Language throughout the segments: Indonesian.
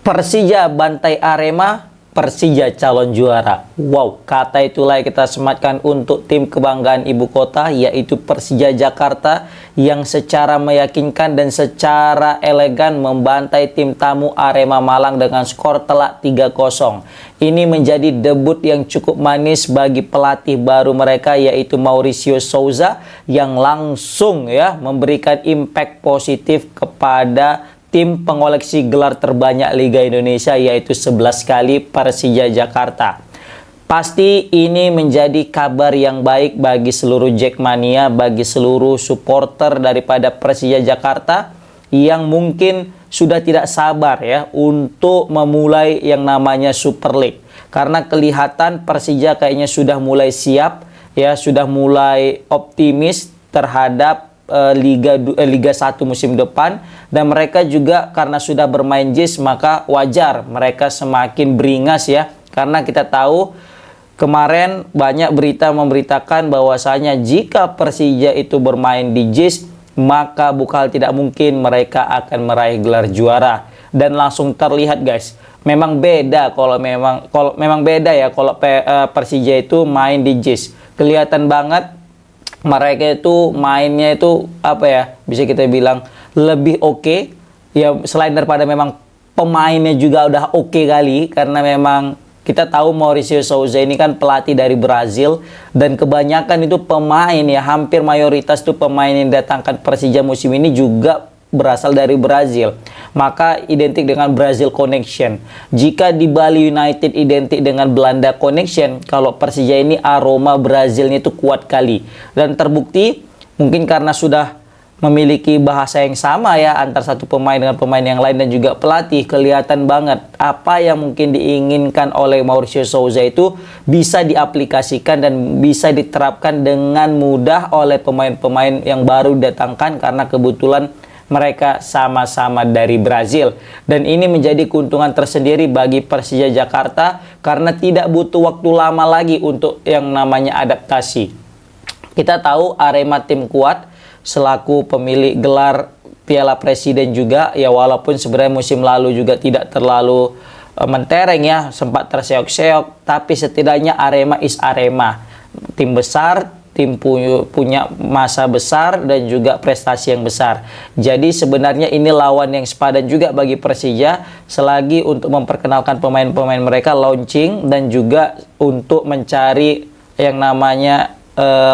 Persija bantai Arema, Persija calon juara. Wow, kata itulah yang kita sematkan untuk tim kebanggaan ibu kota, yaitu Persija Jakarta, yang secara meyakinkan dan secara elegan membantai tim tamu Arema Malang dengan skor telak 3-0. Ini menjadi debut yang cukup manis bagi pelatih baru mereka, yaitu Mauricio Souza, yang langsung memberikan impact positif kepada tim pengoleksi gelar terbanyak Liga Indonesia, yaitu 11 kali Persija Jakarta. Pasti ini menjadi kabar yang baik bagi seluruh Jackmania, bagi seluruh supporter daripada Persija Jakarta yang mungkin sudah tidak sabar untuk memulai yang namanya Super League. Karena kelihatan Persija kayaknya sudah mulai siap, sudah mulai optimis terhadap Liga 1 musim depan, dan mereka juga karena sudah bermain JIS maka wajar mereka semakin beringas karena kita tahu kemarin banyak berita memberitakan bahwasanya jika Persija itu bermain di JIS maka bukan tidak mungkin mereka akan meraih gelar juara, dan langsung terlihat guys, memang beda kalau Persija itu main di JIS, kelihatan banget mereka itu mainnya itu bisa kita bilang lebih oke. Selain daripada memang pemainnya juga udah oke kali, karena memang kita tahu Mauricio Souza ini kan pelatih dari Brazil, dan kebanyakan itu pemain hampir mayoritas tuh pemain yang datangkan Persija musim ini juga berasal dari Brazil. Maka identik dengan Brazil Connection. Jika di Bali United identik dengan Belanda Connection, kalau Persija ini aroma Brazilnya itu kuat kali. Dan terbukti mungkin karena sudah memiliki bahasa yang sama antar satu pemain dengan pemain yang lain, dan juga pelatih, kelihatan banget apa yang mungkin diinginkan oleh Mauricio Souza itu bisa diaplikasikan dan bisa diterapkan dengan mudah oleh pemain-pemain yang baru didatangkan, karena kebetulan mereka sama-sama dari Brazil. Dan ini menjadi keuntungan tersendiri bagi Persija Jakarta karena tidak butuh waktu lama lagi untuk yang namanya adaptasi. Kita tahu Arema tim kuat selaku pemilik gelar Piala Presiden juga, walaupun sebenarnya musim lalu juga tidak terlalu mentereng sempat terseok-seok, tapi setidaknya Arema is Arema, tim besar, tim punya masa besar dan juga prestasi yang besar. Jadi sebenarnya ini lawan yang sepadan juga bagi Persija, selagi untuk memperkenalkan pemain-pemain mereka launching, dan juga untuk mencari yang namanya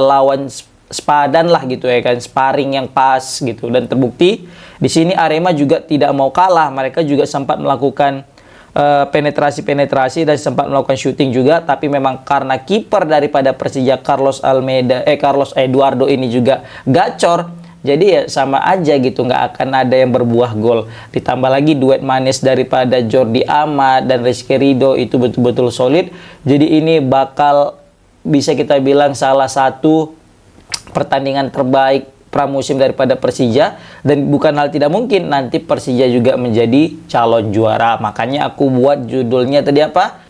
lawan sepadan lah gitu kan, sparring yang pas gitu. Dan terbukti di sini Arema juga tidak mau kalah, mereka juga sempat melakukan penetrasi dan sempat melakukan shooting juga, tapi memang karena kiper daripada Persija Carlos Eduardo ini juga gacor, jadi sama aja gitu, nggak akan ada yang berbuah gol. Ditambah lagi duet manis daripada Jordi Amat dan Rizky Ridho itu betul-betul solid. Jadi ini bakal bisa kita bilang salah satu pertandingan terbaik pramusim daripada Persija, dan bukan hal tidak mungkin nanti Persija juga menjadi calon juara. Makanya aku buat judulnya tadi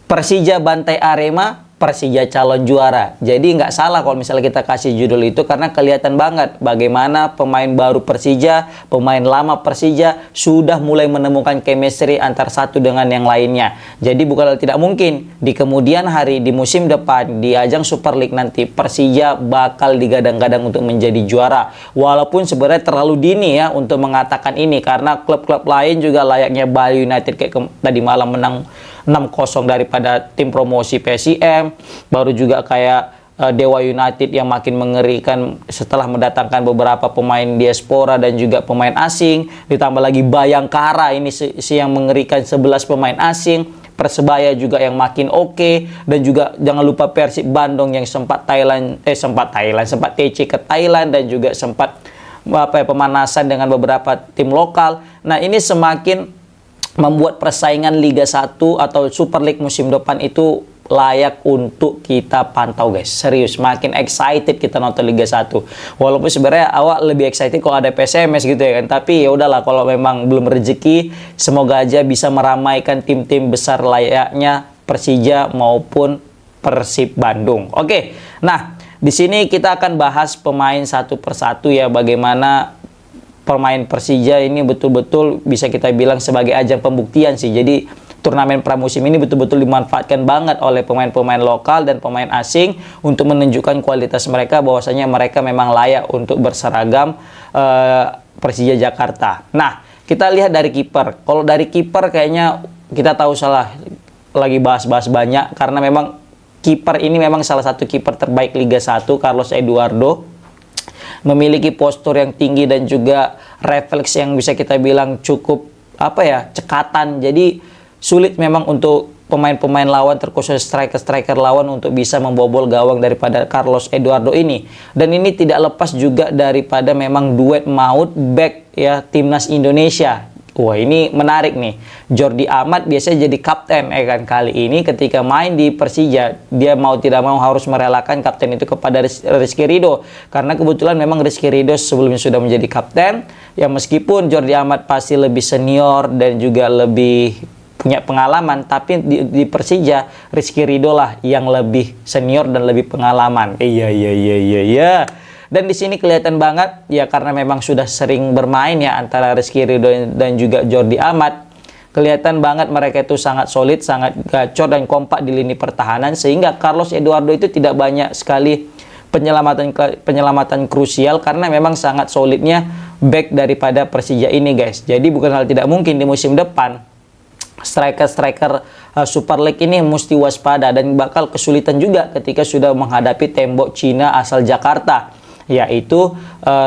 Persija bantai Arema, Persija calon juara. Jadi nggak salah kalau misalnya kita kasih judul itu, karena kelihatan banget bagaimana pemain baru Persija, pemain lama Persija sudah mulai menemukan chemistry antar satu dengan yang lainnya. Jadi bukan tidak mungkin di kemudian hari, di musim depan, di ajang Super League nanti Persija bakal digadang-gadang untuk menjadi juara. Walaupun sebenarnya terlalu dini untuk mengatakan ini, karena klub-klub lain juga layaknya Bali United kayak tadi malam menang 6-0 daripada tim promosi PSIM, baru juga kayak Dewa United yang makin mengerikan setelah mendatangkan beberapa pemain diaspora dan juga pemain asing, ditambah lagi Bayangkara ini yang mengerikan 11 pemain asing, Persebaya juga yang makin oke, dan juga jangan lupa Persib Bandung yang sempat TC ke Thailand, dan juga sempat pemanasan dengan beberapa tim lokal. Nah, ini semakin membuat persaingan Liga 1 atau Super League musim depan itu layak untuk kita pantau guys. Serius, makin excited kita nonton Liga 1. Walaupun sebenarnya awak lebih excited kalau ada PSMS gitu kan. Tapi ya udahlah, kalau memang belum rezeki, semoga aja bisa meramaikan tim-tim besar layaknya Persija maupun Persib Bandung. Oke. Nah, di sini kita akan bahas pemain satu persatu bagaimana pemain Persija ini betul-betul bisa kita bilang sebagai ajang pembuktian sih. Jadi turnamen pramusim ini betul-betul dimanfaatkan banget oleh pemain-pemain lokal dan pemain asing untuk menunjukkan kualitas mereka, bahwasanya mereka memang layak untuk berseragam Persija Jakarta. Nah, kita lihat dari kiper. Kalau dari kiper kayaknya kita tahu salah lagi bahas-bahas banyak, karena memang kiper ini memang salah satu kiper terbaik Liga 1, Carlos Eduardo. Memiliki postur yang tinggi dan juga refleks yang bisa kita bilang cukup cekatan. Jadi sulit memang untuk pemain-pemain lawan, terkhusus striker-striker lawan, untuk bisa membobol gawang daripada Carlos Eduardo ini. Dan ini tidak lepas juga daripada memang duet maut back ya timnas Indonesia. Wah, ini menarik nih. Jordi Amat biasanya jadi kapten kan. Kali ini ketika main di Persija, dia mau tidak mau harus merelakan kapten itu kepada Rizky Ridho, karena kebetulan memang Rizky Ridho sebelumnya sudah menjadi kapten. Ya meskipun Jordi Amat pasti lebih senior dan juga lebih punya pengalaman, tapi di Persija Rizky Ridho lah yang lebih senior dan lebih pengalaman. Iya. Dan di sini kelihatan banget ya, karena memang sudah sering bermain ya antara Rizky Ridho dan juga Jordi Amat. Kelihatan banget mereka itu sangat solid, sangat gacor dan kompak di lini pertahanan, sehingga Carlos Eduardo itu tidak banyak sekali penyelamatan krusial, karena memang sangat solidnya back daripada Persija ini, guys. Jadi bukan hal tidak mungkin di musim depan striker-striker Super League ini mesti waspada dan bakal kesulitan juga ketika sudah menghadapi tembok Cina asal Jakarta, yaitu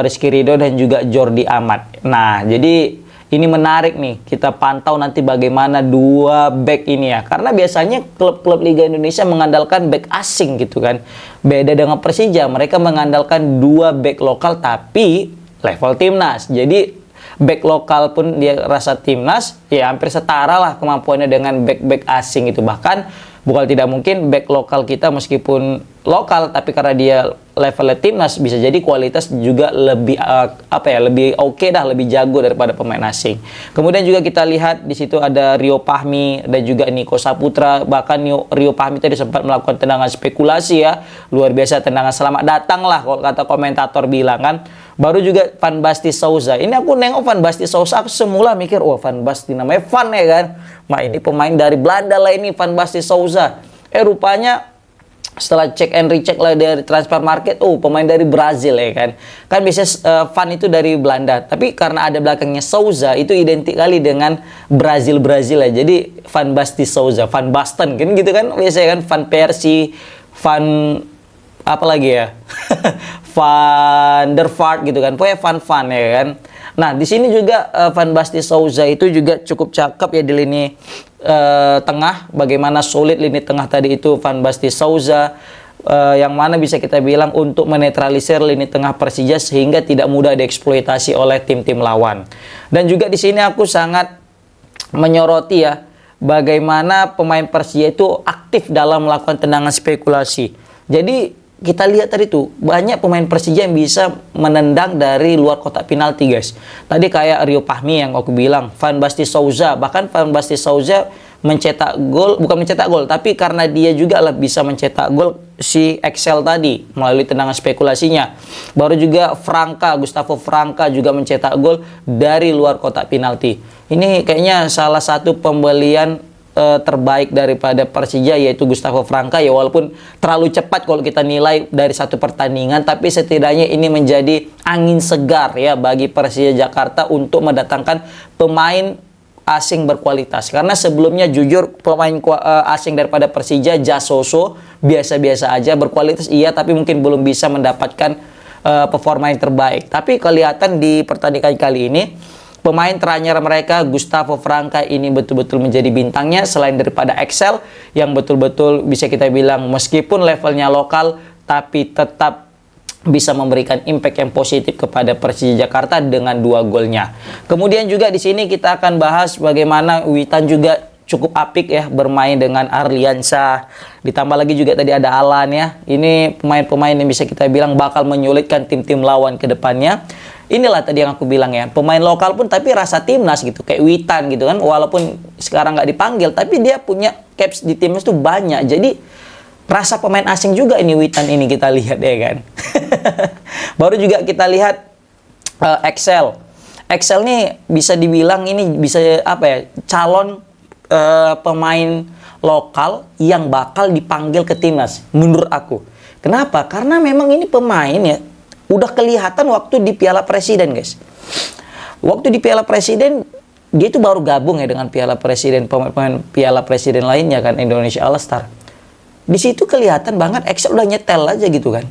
Rizky Ridho dan juga Jordi Amat. Nah, jadi ini menarik nih, kita pantau nanti bagaimana dua back ini ya, karena biasanya klub-klub Liga Indonesia mengandalkan back asing gitu kan. Beda dengan Persija, mereka mengandalkan dua back lokal tapi level timnas. Jadi back lokal pun dia rasa timnas, ya hampir setara lah kemampuannya dengan back-back asing itu. Bahkan bukan tidak mungkin back lokal kita meskipun lokal, tapi karena dia levelnya timnas, bisa jadi kualitas juga lebih lebih oke dah, lebih jago daripada pemain asing. Kemudian juga kita lihat di situ ada Rio Fahmi dan juga Nico Saputra. Bahkan Rio Fahmi tadi sempat melakukan tendangan spekulasi ya, luar biasa tendangan selamat datang lah kalau kata komentator bilang kan. Baru juga Van Basten Souza. Ini aku nengok Van Basten Souza, aku semula mikir, wah Van Basten namanya Van ya kan. Nah ini pemain dari Belanda lah ini, Van Basten Souza. Rupanya setelah cek and recheck lah dari transfer market, pemain dari Brazil ya kan. Kan biasanya Van itu dari Belanda, tapi karena ada belakangnya Souza itu identik kali dengan Brazil ya. Jadi Van Basten Souza, Van Basten kan gitu kan biasanya kan, Van Persie, Van apa lagi ya? Van der Vaart gitu kan. Pokoknya Van ya kan. Nah, di sini juga Van Basten Souza itu juga cukup cakep ya di lini tengah. Bagaimana solid lini tengah tadi itu Van Basten Souza, yang mana bisa kita bilang untuk menetralisir lini tengah Persija sehingga tidak mudah dieksploitasi oleh tim-tim lawan. Dan juga di sini aku sangat menyoroti ya, bagaimana pemain Persija itu aktif dalam melakukan tendangan spekulasi. Jadi kita lihat tadi tuh banyak pemain Persija yang bisa menendang dari luar kotak penalti, guys. Tadi kayak Rio Fahmi yang aku bilang, Van Basten Souza, bahkan Van Basten Souza mencetak gol, bukan mencetak gol, tapi karena dia juga bisa mencetak gol si Excel tadi melalui tendangan spekulasinya. Baru juga Gustavo Franca juga mencetak gol dari luar kotak penalti. Ini kayaknya salah satu pembelian terbaik daripada Persija, yaitu Gustavo Franca ya, walaupun terlalu cepat kalau kita nilai dari satu pertandingan, tapi setidaknya ini menjadi angin segar ya bagi Persija Jakarta untuk mendatangkan pemain asing berkualitas. Karena sebelumnya jujur pemain asing daripada Persija, Jasoso, biasa-biasa aja, berkualitas iya, tapi mungkin belum bisa mendapatkan performa yang terbaik. Tapi kelihatan di pertandingan kali ini pemain teranyar mereka, Gustavo Franca, ini betul-betul menjadi bintangnya, selain daripada Excel yang betul-betul bisa kita bilang meskipun levelnya lokal tapi tetap bisa memberikan impact yang positif kepada Persija Jakarta dengan 2 golnya. Kemudian juga di sini kita akan bahas bagaimana Witan juga cukup apik ya bermain dengan Arliansyah. Ditambah lagi juga tadi ada Alan ya. Ini pemain-pemain yang bisa kita bilang bakal menyulitkan tim-tim lawan ke depannya. Inilah tadi yang aku bilang ya, pemain lokal pun tapi rasa timnas gitu, kayak Witan gitu kan, walaupun sekarang nggak dipanggil, tapi dia punya caps di timnas tuh banyak. Jadi rasa pemain asing juga ini Witan ini kita lihat ya kan. Baru juga kita lihat Excel. Excel nih bisa dibilang ini bisa apa ya, calon pemain lokal yang bakal dipanggil ke timnas menurut aku. Kenapa? Karena memang ini pemain ya udah kelihatan waktu di Piala Presiden, guys. Waktu di Piala Presiden dia itu baru gabung ya dengan Piala Presiden, pemain Piala Presiden lainnya kan, Indonesia All Star. Di situ kelihatan banget Excel udah nyetel aja gitu kan.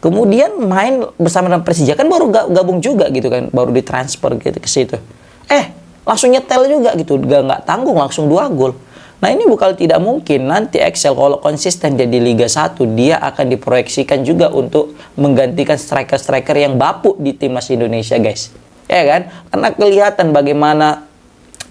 Kemudian main bersama dengan Persija kan baru gabung juga gitu kan, baru ditransfer gitu ke situ. Langsung nyetel juga gitu, nggak tanggung langsung 2 gol. Nah ini bukan tidak mungkin nanti Excel kalau konsisten dia di Liga 1, dia akan diproyeksikan juga untuk menggantikan striker-striker yang bapuk di timnas Indonesia, guys. Ya kan? Karena kelihatan bagaimana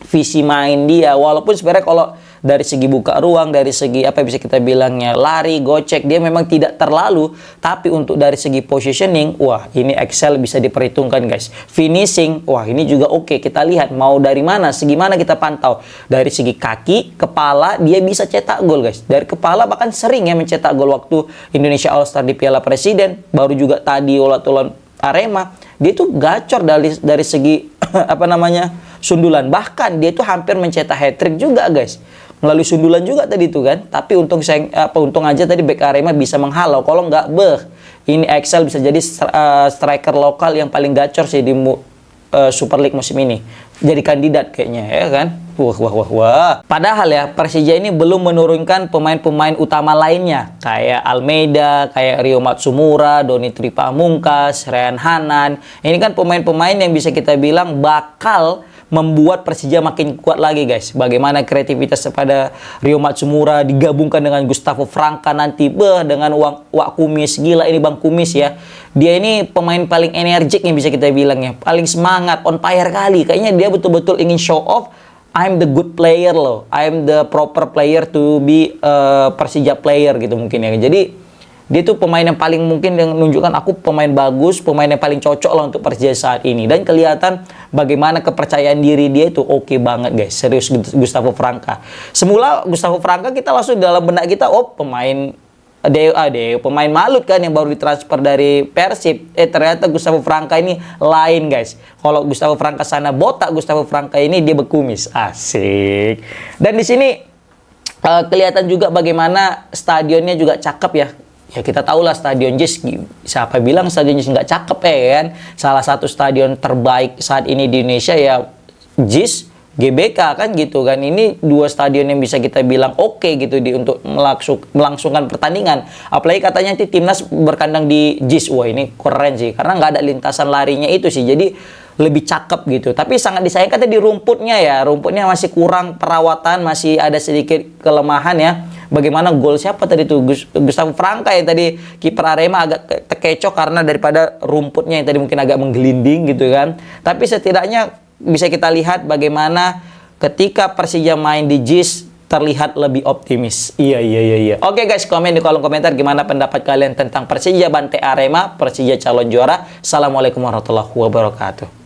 visi main dia, walaupun sebenarnya kalau dari segi buka ruang, dari segi apa bisa kita bilangnya lari, gocek, dia memang tidak terlalu, tapi untuk dari segi positioning, wah ini Excel bisa diperhitungkan, guys. Finishing, wah ini juga oke. Kita lihat mau dari mana, segimana kita pantau. Dari segi kaki, kepala, dia bisa cetak gol, guys. Dari kepala bahkan sering ya mencetak gol waktu Indonesia All Star di Piala Presiden, baru juga tadi lawan Arema. Dia tuh gacor dari segi apa namanya sundulan, bahkan dia tuh hampir mencetak hat-trick juga, guys, melalui sundulan juga tadi tuh kan. Tapi untung aja tadi bek Arema bisa menghalau. Kalau nggak ini Excel bisa jadi striker lokal yang paling gacor sih di Super League musim ini, jadi kandidat kayaknya ya kan. Wah. Padahal ya Persija ini belum menurunkan pemain-pemain utama lainnya kayak Almeida, kayak Rio Matsumura, Doni Tripamungkas, Rehan Hanan. Ini kan pemain-pemain yang bisa kita bilang bakal membuat Persija makin kuat lagi, guys. Bagaimana kreativitas pada Rio Matsumura digabungkan dengan Gustavo Franca nanti, dengan Wak Kumis. Gila ini Bang Kumis ya. Dia ini pemain paling energik yang bisa kita bilang ya. Paling semangat, on fire kali. Kayaknya dia betul-betul ingin show off, I'm the good player loh. I'm the proper player to be Persija player gitu mungkin ya. Jadi dia tuh pemain yang paling mungkin yang menunjukkan aku pemain bagus, pemain yang paling cocok lah untuk Persija saat ini. Dan kelihatan bagaimana kepercayaan diri dia itu oke banget, guys. Serius Gustavo Franca. Semula Gustavo Franca kita langsung dalam benak kita, pemain pemain Malut kan yang baru ditransfer dari Persib. Ternyata Gustavo Franca ini lain, guys. Kalau Gustavo Franca sana botak, Gustavo Franca ini dia berkumis. Asik. Dan di sini kelihatan juga bagaimana stadionnya juga cakep ya. Ya kita tahulah Stadion JIS, siapa bilang Stadion JIS nggak cakep ya kan? Salah satu stadion terbaik saat ini di Indonesia ya JIS, GBK kan gitu kan. Ini 2 stadion yang bisa kita bilang oke gitu untuk melangsungkan pertandingan. Apalagi katanya nanti timnas berkandang di JIS. Wah ini keren sih, karena nggak ada lintasan larinya itu sih. Jadi lebih cakep gitu. Tapi sangat disayangkan tadi rumputnya ya. Rumputnya masih kurang perawatan, masih ada sedikit kelemahan ya. Bagaimana gol siapa tadi tuh? Gustavo Franca ya tadi, kiper Arema agak terkecoh karena daripada rumputnya yang tadi mungkin agak menggelinding gitu kan. Tapi setidaknya bisa kita lihat bagaimana ketika Persija main di JIS terlihat lebih optimis. Iya. Oke guys, komen di kolom komentar gimana pendapat kalian tentang Persija bantai Arema, Persija calon juara. Assalamualaikum warahmatullahi wabarakatuh.